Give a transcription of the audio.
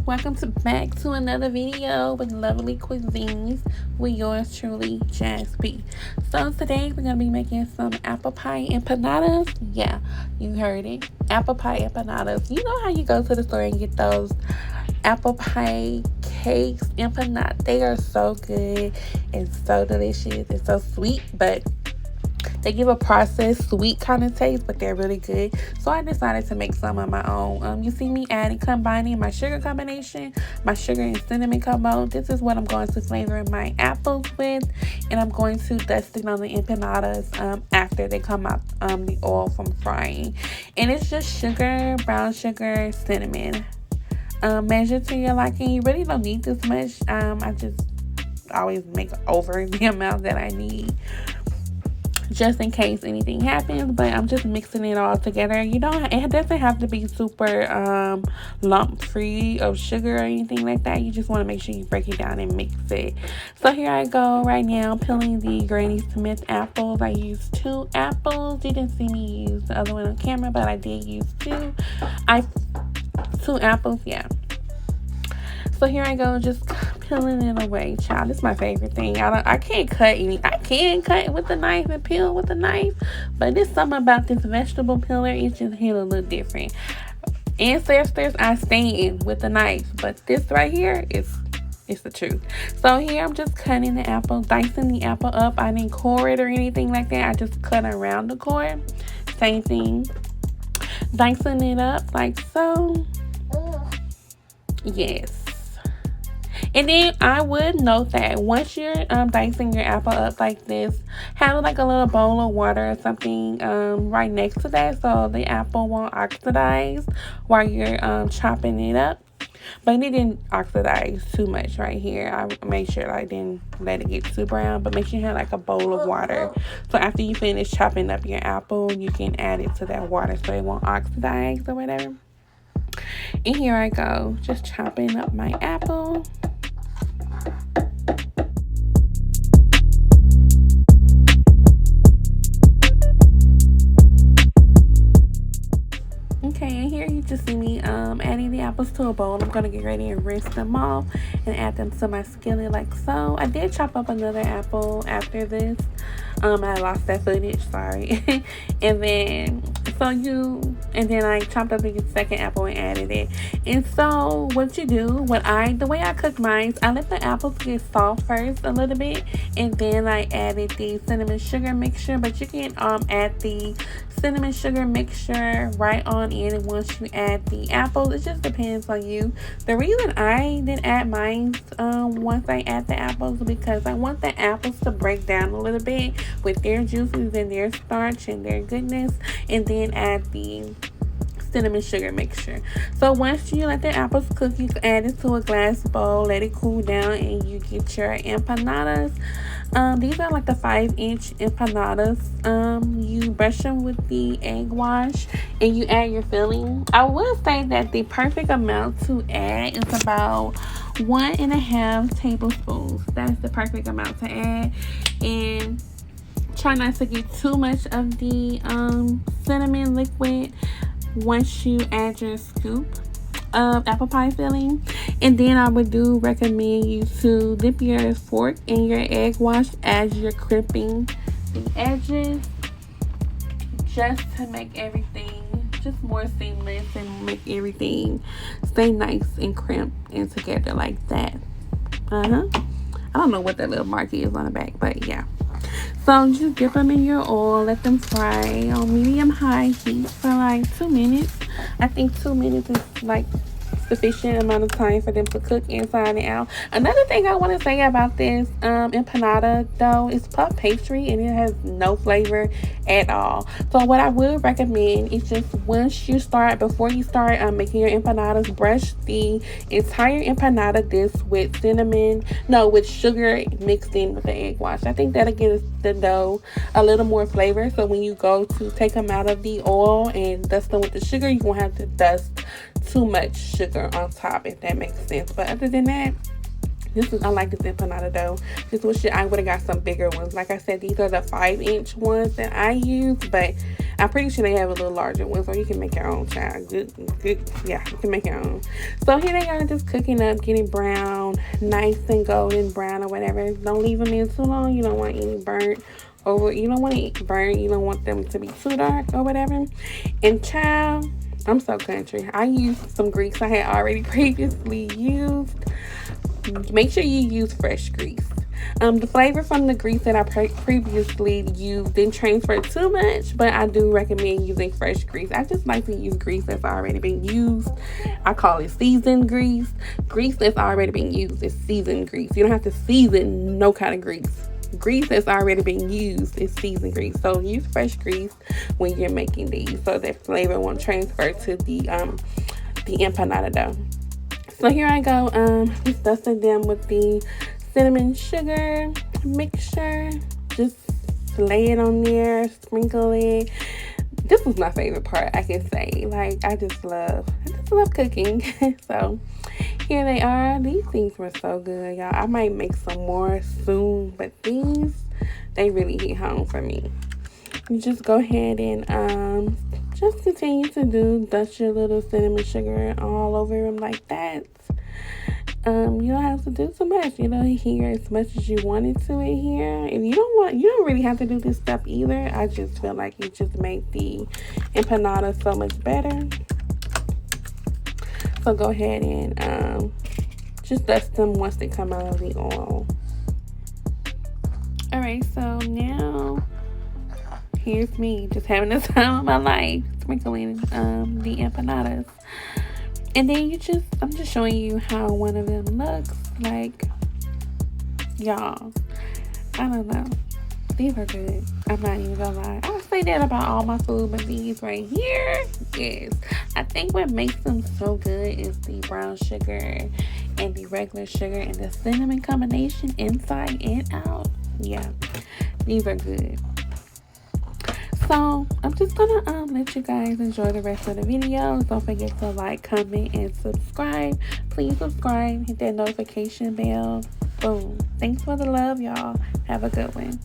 Welcome back to another video with lovely cuisines with yours truly, Jazz B. So today we're going to be making some apple pie empanadas. Yeah, you heard it. Apple pie empanadas. You know how you go to the store and get those apple pie cakes, empanadas? They are so good and so delicious and so sweet, but they give a processed sweet kind of taste, but they're really good. So I decided to make some of my own. You see me combining my sugar combination, my sugar and cinnamon combo. This is what I'm going to flavor my apples with, and I'm going to dust it on the empanadas after they come out the oil from frying. And it's just sugar, brown sugar, cinnamon. Measure to your liking. You really don't need this much. I just always make over the amount that I need, just in case anything happens. But I'm just mixing it all together. It doesn't have to be super lump free of sugar or anything like that. You just want to make sure you break it down and mix it. So here I go right now, peeling the Granny Smith apples. I used 2 apples. You didn't see me use the other one on camera, but I did use 2 apples. Yeah. So here I go, just peeling it away, child. This is my favorite thing. I can't cut I can cut with the knife and peel with the knife, but there's something about this vegetable peeler. It just hit a little different. Ancestors, I stand with the knife, but this right here is the truth. So here I'm just cutting the apple, dicing the apple up. I didn't core it or anything like that. I just cut around the core. Same thing. Dicing it up like so. Yes. And then I would note that once you're dicing your apple up like this, have like a little bowl of water or something right next to that, so the apple won't oxidize while you're chopping it up. But it didn't oxidize too much right here. I made sure I didn't let it get too brown, but make sure you have like a bowl of water. So after you finish chopping up your apple, you can add it to that water so it won't oxidize or whatever. And here I go, just chopping up my apple. Okay, and here you just see me adding the apples to a bowl. I'm going to get ready and rinse them off and add them to my skillet like so. I did chop up another apple after this. I lost that footage, sorry. and then I chopped up the second apple and added it. And so what you do, the way I cook mine, I let the apples get soft first a little bit, and then I added the cinnamon sugar mixture. But you can add the cinnamon sugar mixture right on in once you add the apples. It just depends on you. The reason I didn't add mine once I add the apples is because I want the apples to break down a little bit with their juices and their starch and their goodness, and then add the cinnamon sugar mixture. So once you let the apples cook, you can add it to a glass bowl, let it cool down, and you get your empanadas. These are like the 5-inch empanadas. You brush them with the egg wash and you add your filling. I will say that the perfect amount to add is about 1.5 tablespoons. That's the perfect amount to add. And try not to get too much of the cinnamon liquid once you add your scoop of apple pie filling. And then I would recommend you to dip your fork in your egg wash as you're crimping the edges, just to make everything just more seamless and make everything stay nice and crimped and together like that. I don't know what that little mark is on the back, but yeah. So just dip them in your oil, let them fry on medium-high heat for like 2 minutes. I think 2 minutes is like sufficient amount of time for them to cook inside and out. Another thing I want to say about this empanada though, is puff pastry and it has no flavor at all. So what I would recommend is just before you start making your empanadas, brush the entire empanada dish with sugar mixed in with the egg wash. I think that'll give the dough a little more flavor, so when you go to take them out of the oil and dust them with the sugar, you won't have to dust too much sugar on top, if that makes sense. But other than that, I like this empanada dough. Just wish I would have got some bigger ones. Like I said, these are the 5-inch ones that I use, but I'm pretty sure they have a little larger one, so you can make your own, child. Good, yeah, you can make your own. So here they are, just cooking up, getting brown, nice and golden brown or whatever. Don't leave them in too long. You don't want any burnt over. You don't want it burnt. You don't want them to be too dark or whatever. And child, I'm so country. I used some grease I had already previously used. Make sure you use fresh grease. The flavor from the grease that I previously used didn't transfer too much, but I do recommend using fresh grease. I just like to use grease that's already been used. I call it seasoned grease. Grease that's already been used is seasoned grease. You don't have to season no kind of grease. Grease that's already been used is seasoned grease. So use fresh grease when you're making these, so that flavor won't transfer to the empanada dough. So here I go, just dusting them with the cinnamon sugar mixture. Just lay it on there, sprinkle it. This was my favorite part, I can say. Like, I just love cooking. So here they are. These things were so good, y'all. I might make some more soon, but these, they really hit home for me. You just go ahead and just continue to dust your little cinnamon sugar all over them like that. You don't have to do too much. You know, here as much as you wanted to in here. If you don't really have to do this stuff either. I just feel like it just make the empanada so much better. So go ahead and just dust them once they come out of the oil. Alright, so now here's me just having the time of my life sprinkling the empanadas. And then I'm just showing you how one of them looks like. Y'all, I don't know. These are good. I'm not even gonna lie. I say that about all my food, but these right here, yes. I think what makes them so good is the brown sugar and the regular sugar and the cinnamon combination inside and out. Yeah, these are good. So I'm just gonna let you guys enjoy the rest of the video. Don't forget to like, comment, and subscribe. Please subscribe, hit that notification bell. Boom. Thanks for the love, y'all. Have a good one.